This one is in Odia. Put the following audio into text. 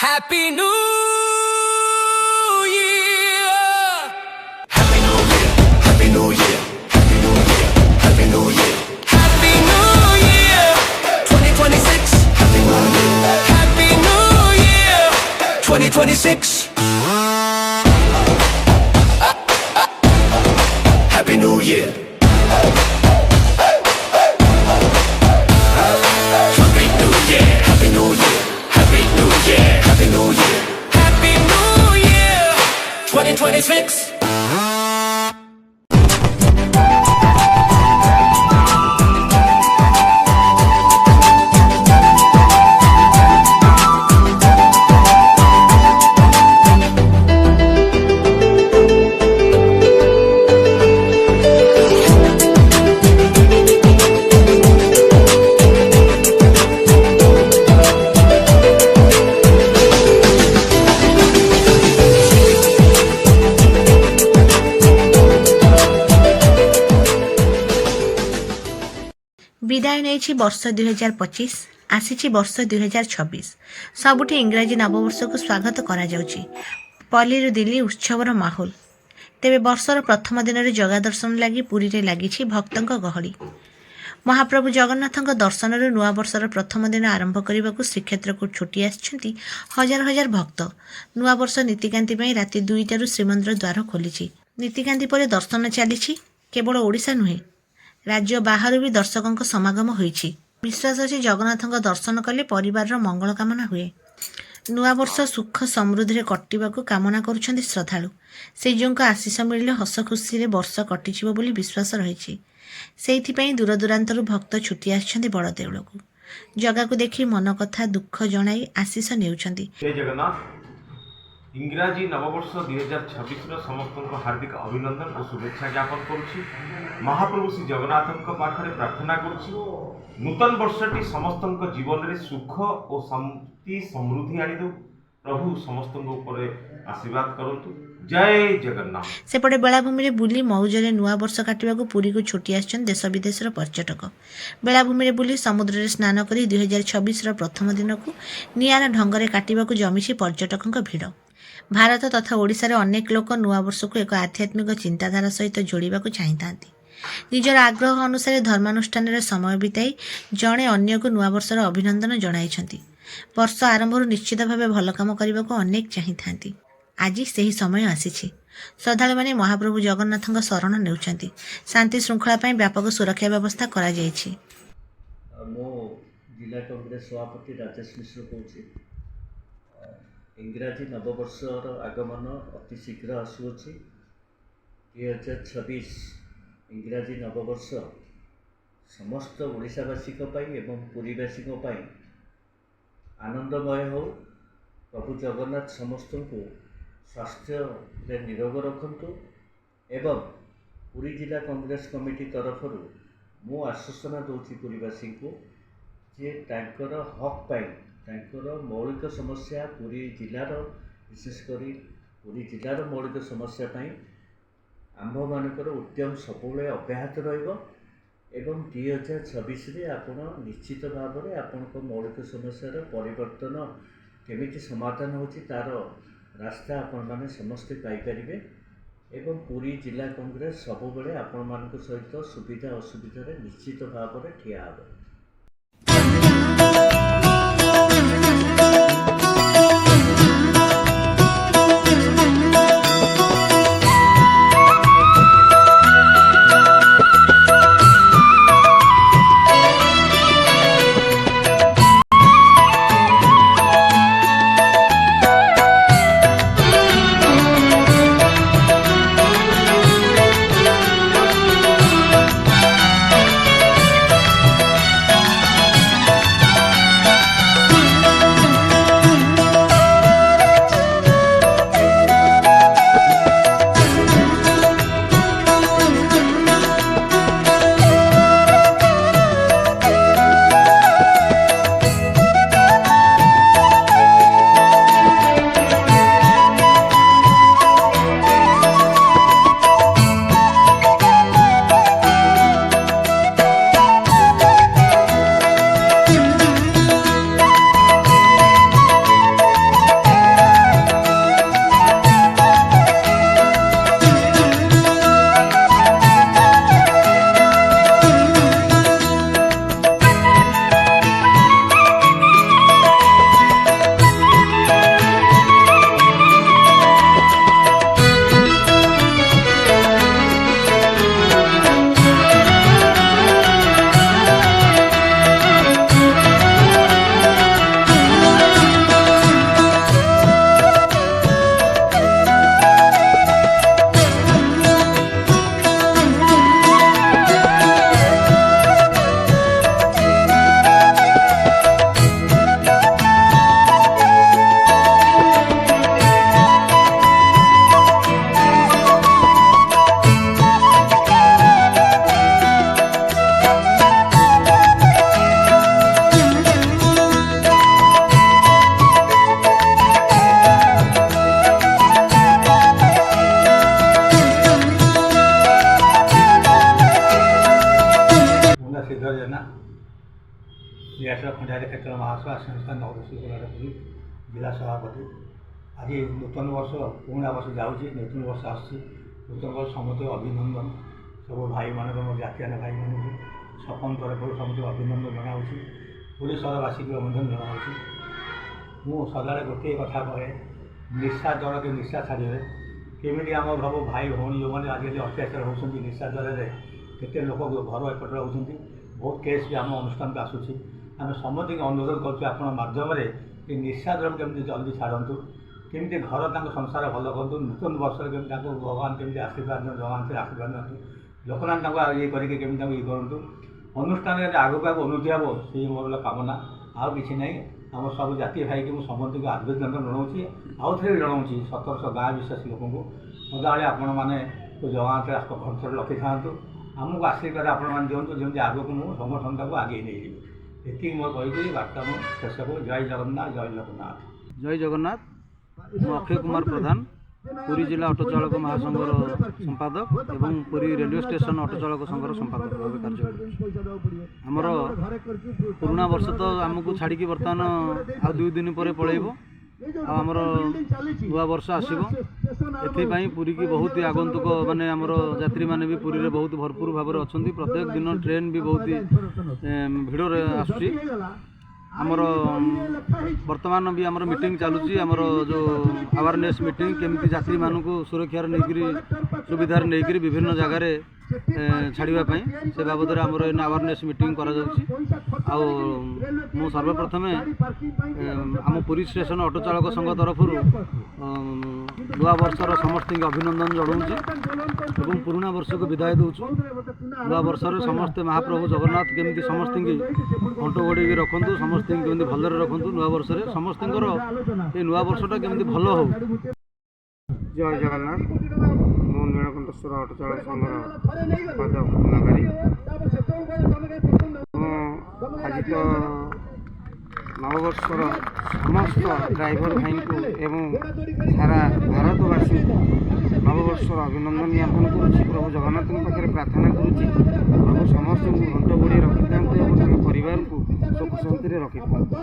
Happy New Year. Happy New Year. Happy New Year. Happy New Year. Happy New Year. Happy New Year. 2026. Happy New Year. Happy New Year. 2026. Happy New Year. Happy New Year. Happy New Year. Happy New Year. Happy New Year. Happy New Year. 2026. विदाय नहीं वर्ष 2025 आसी वर्ष 2026 सबुठी इंग्राजी नववर्ष को स्वागत करा जाउची। पल्ली दिल्ली उत्सवर माहौल। तेबे वर्षर प्रथम दिन में जगा दर्शन लगी पुरी रे लागिछि भक्तंक गहली। महाप्रभु जगन्नाथଙ୍କ दर्शनରୁ ନୂଆ ବର୍ଷର ପ୍ରଥମ ଦିନ ଆରମ୍ଭ କରିବାକୁ ଶ୍ରୀକ୍ଷେତ୍ରକୁ ଛୁଟି ଆସିଛନ୍ତି ହଜାର ହଜାର ଭକ୍ତ। ନୂଆ ବର୍ଷ ନୀତିକାନ୍ତି ପାଇଁ ରାତି 2ଟାରୁ ଶ୍ରୀମନ୍ଦିର ଦ୍ୱାର ଖୋଲିଛି। ନୀତିକାନ୍ତି ପରେ ଦର୍ଶନ ଚାଲିଛି। କେବଳ ଓଡ଼ିଶା ନୁହେଁ, राज्य बाहर भी दर्शकों समागम होइछि। विश्वास अछि जगन्नाथଙ୍କ दर्शन कले परिवार मंगल कामना हुए। नुआ वर्ष सुख समृद्धि रे कटिबाकू कामना करुछन्ति श्रद्धालु। से जोंक आशीष मिलिले हस खुशी रे वर्ष कटिजिवो बोली विश्वास रहिछि। सेइथिपई दूर दूरांतरु भक्त छुटी आछन्ति बड़ देउळकू। जगाकू देखि मन कथा दुख जणाई आशीष नेउछन्ति। जय जगन्नाथ। इंग्राजी नववर्ष 2026 समस्त को हार्दिक अभिनंदन और शुभेच्छा ज्ञापन करुछि। महाप्रभु श्री जगन्नाथ पाखरे प्रार्थना करुछि नूतन वर्षटी समस्त जीवन में सुख और शांति समृद्धि आनी दो। प्रभु समस्त आशीर्वाद करंतु। जय जगन्नाथ। सेपटे बेलाभूमि बुली मौजरे नुआ वर्ष काटिबा पुरी को छुटी आछन देश विदेशर पर्यटक। बेलाभूमि बुली समुद्र रे स्नान करी 2026 प्रथम दिन को नियारा ढंगरे काटिबा जमिछि पर्यटकों भिड़। भारत तथा ओडिशा रे अनेक लोक नुआ वर्ष को एक आध्यात्मिक चिंताधारा सहित जोड़िबा चाहिए। निजर आग्रह अनुसार धर्मानुष्ठान रे समय बिताई जड़े अन्य को नुआ वर्षर अभिनंदन जणाइछन्ति। वर्ष आरंभ निश्चित भाव भल काम करने को अनेक चाहिए। आज से ही समय आसी श्रद्धालु माने महाप्रभु जगन्नाथ शरण नेउछन्ति। शांति श्रृंखला पाई व्यापक सुरक्षा व्यवस्था करा जायछि। मो जिला कांग्रेस सभापति राजेश मिश्र कहूँ। इंग्राजी नववर्षर आगमन अति शीघ्र आसुअछि। 2026 इंग्राजी नववर्ष समस्त ओडिशावासी एवं पुरीवासी आनंदमय हो। प्रभु जगन्नाथ समस्त को स्वास्थ्य निरोग रखंतु एवं पुरी जिला कांग्रेस कमिटी तरफ मु आश्वासन दूसरी पुरीवासी को जे तांकर हक पाई तांकर मौलिक समस्या पुरी जिलार विशेषकर पुरी जिलार मौलिक समस्या पाई आंभ मानकर उद्यम सबुले अब्याहत रहिबो एवं 2026 रे आपण निश्चित भाव में आपण मौलिक समस्यार परिवर्तन केमिति समाधान होची तार रास्ता आपण माने समस्ते पाइपारे एवं पुरी जिला कांग्रेस सबुबले आपण मानक सहित सुविधा असुविधा निश्चित भाव में ठिया हेबो। ଖଣ୍ଡାୟତ କ୍ଷେତ୍ର ମହାସଭା ସଂସ୍ଥା ନବରସିଂହପୁର ଜିଲ୍ଲା ସଭାପତି। ଆଜି ନୂତନ ବର୍ଷ ପୁରୁଣା ବର୍ଷ ଯାଉଛି, ନୂତନ ବର୍ଷ ଆସୁଛି। ନୂତନ ବର୍ଷ ସମସ୍ତେ ଅଭିନନ୍ଦନ, ସବୁ ଭାଇମାନଙ୍କ ମୋ ଜାତିଆନ ଭାଇମାନଙ୍କୁ ସପନ ତରଫରୁ ସମସ୍ତଙ୍କୁ ଅଭିନନ୍ଦନ ଜଣାଉଛି। ପୁରୀ ସହରବାସୀକୁ ଅଭିନନ୍ଦନ ଜଣାଉଛି। ମୁଁ ସଦାବେଳେ ଗୋଟିଏ କଥା କହେ, ନିଶା ଜଳକେ ନିଶା ଛାଡ଼ିବେ। କେମିତି ଆମ ସବୁ ଭାଇ ଭଉଣୀ ଯେଉଁମାନେ ଆଜିକାଲି ଅତ୍ୟାଚାର ହେଉଛନ୍ତି ନିଶା ଜଳରେ, କେତେ ଲୋକ ଘର ଏପଟେ ରହୁଛନ୍ତି, ବହୁତ କେସ୍ ବି ଆମ ଅନୁଷ୍ଠାନକୁ ଆସୁଛି। ଆମେ ସମସ୍ତଙ୍କୁ ଅନୁରୋଧ କରୁଛୁ ଆପଣ ମାଧ୍ୟମରେ ଏ ନିଶା ଦ୍ରବ୍ୟ କେମିତି ଜଲ୍ଦି ଛାଡ଼ନ୍ତୁ, କେମିତି ଘର ତାଙ୍କ ସଂସାର ଭଲ କରନ୍ତୁ। ନୂତନ ବର୍ଷରେ କେମିତି ତାଙ୍କୁ ଭଗବାନ କେମିତି ଆଶୀର୍ବାଦ ଦିଅନ୍ତୁ, ଜଗନ୍ନାଥ ଆଶୀର୍ବାଦ ଦିଅନ୍ତୁ। ଲୋକମାନେ ତାଙ୍କୁ ଇଏ କରିକି କେମିତି ତାଙ୍କୁ ଇଏ କରନ୍ତୁ। ଅନୁଷ୍ଠାନରେ ଆଗକୁ ଉନ୍ନତି ହେବ, ସେଇ ମୋର କାମନା, ଆଉ କିଛି ନାହିଁ। ଆମ ସବୁ ଜାତି ଭାଇକି ମୁଁ ସମସ୍ତଙ୍କୁ ଅଭିନନ୍ଦନ ଜଣାଉଛି। ଆଉ ଥରେ ବି ଜଣାଉଛି 1700 ଗାଁ ବିଶ୍ୱାସୀ ଲୋକଙ୍କୁ ସଦାବେଳେ ଆପଣମାନେ ଜଗନ୍ନାଥ କଣ୍ଠରେ ରଖିଥାନ୍ତୁ। ଆମକୁ ଆଶୀର୍ବାଦ ଆପଣମାନେ ଦିଅନ୍ତୁ, ଯେମିତି ଆଗକୁ ମୁଁ ସଂଗଠନଟାକୁ ଆଗେଇ ନେଇଯିବି। ଏତିକି ମୋର କହିକି ବାର୍ତ୍ତା ମୁଁ ଶେଷକୁ ଜୟ ଜଗନ୍ନାଥ, ଜୟ ଲୋକନାଥ। ଜୟ ଜଗନ୍ନାଥ। ମୁଁ ଅକ୍ଷୟ କୁମାର ପ୍ରଧାନ, ପୁରୀ ଜିଲ୍ଲା ଅଟୋ ଚାଳକ ମହାସଂଘର ସମ୍ପାଦକ ଏବଂ ପୁରୀ ରେଲୱେ ଷ୍ଟେସନ ଅଟୋ ଚାଳକ ସଂଘର ସମ୍ପାଦକ ଭାବେ କାର୍ଯ୍ୟ କରୁଛି। ଆମର ପୁରୁଣା ବର୍ଷ ତ ଆମକୁ ଛାଡ଼ିକି ବର୍ତ୍ତମାନ ଆଉ 2 ଦିନ ପରେ ପଳେଇବ, ଆଉ ଆମର ନୂଆ ବର୍ଷ ଆସିବ। ଏଥିପାଇଁ ପୁରୀକି ବହୁତ ଆଗନ୍ତୁକ ମାନେ ଆମର ଯାତ୍ରୀମାନେ ବି ପୁରୀରେ ବହୁତ ଭରପୁର ଭାବରେ ଅଛନ୍ତି। ପ୍ରତ୍ୟେକ ଦିନ ଟ୍ରେନ୍ ବି ବହୁତ ଭିଡ଼ରେ ଆସୁଛି। ଆମର ବର୍ତ୍ତମାନ ବି ଆମର ମିଟିଂ ଚାଲୁଛି, ଆମର ଯେଉଁ ଆୱାରନେସ୍ ମିଟିଂ, କେମିତି ଯାତ୍ରୀମାନଙ୍କୁ ସୁରକ୍ଷାରେ ନେଇକରି ସୁବିଧାରେ ନେଇକରି ବିଭିନ୍ନ ଜାଗାରେ ଛାଡ଼ିବା ପାଇଁ, ସେ ବାବଦରେ ଆମର ଏଇନା ଆୱାରନେସ୍ ମିଟିଂ କରାଯାଉଛି। ଆଉ ମୁଁ ସର୍ବପ୍ରଥମେ ଆମ ପୁରୀ ଷ୍ଟେସନ ଅଟୋ ଚାଳକ ସଂଘ ତରଫରୁ ନୂଆ ବର୍ଷର ସମସ୍ତଙ୍କୁ ଅଭିନନ୍ଦନ ଜଣାଉଛି ଏବଂ ପୁରୁଣା ବର୍ଷକୁ ବିଦାୟ ଦେଉଛୁ। ନୂଆ ବର୍ଷରେ ସମସ୍ତେ ମହାପ୍ରଭୁ ଜଗନ୍ନାଥ କେମିତି ସମସ୍ତଙ୍କୁ ଘଣ୍ଟ ଘୋଡ଼େଇକି ରଖନ୍ତୁ, ସମସ୍ତଙ୍କୁ କେମିତି ଭଲରେ ରଖନ୍ତୁ। ନୂଆ ବର୍ଷରେ ସମସ୍ତଙ୍କର এই ନୂଆ ବର୍ଷଟା କେମିତି ଭଲ ହେଉ। ଜୟ ଜଗନ୍ନାଥ। ମୁଁ ନୀଳକଣ୍ଠେଶ୍ୱର ଅଟୋ ଚାଳକ ସଂଘର ସମ୍ପାଦକ ପୂର୍ଣ୍ଣକାରୀ। ମୁଁ ଆଜି ତ ନବବର୍ଷର ସମସ୍ତ ଡ୍ରାଇଭର ଭାଇଙ୍କୁ ଏବଂ ସାରା ଭାରତବାସୀଙ୍କୁ ନବବର୍ଷର ଅଭିନନ୍ଦନ ଜ୍ଞାପନ କରୁଛି। ପ୍ରଭୁ ଜଗନ୍ନାଥଙ୍କ ପାଖରେ ପ୍ରାର୍ଥନା କରୁଛି, ପ୍ରଭୁ ସମସ୍ତଙ୍କୁ ଘଣ୍ଟ ଘୋଡ଼େଇ ରଖିଥାନ୍ତୁ ଏବଂ ତାଙ୍କ ପରିବାରକୁ ସୁଖ ଶାନ୍ତିରେ ରଖିଥାନ୍ତୁ।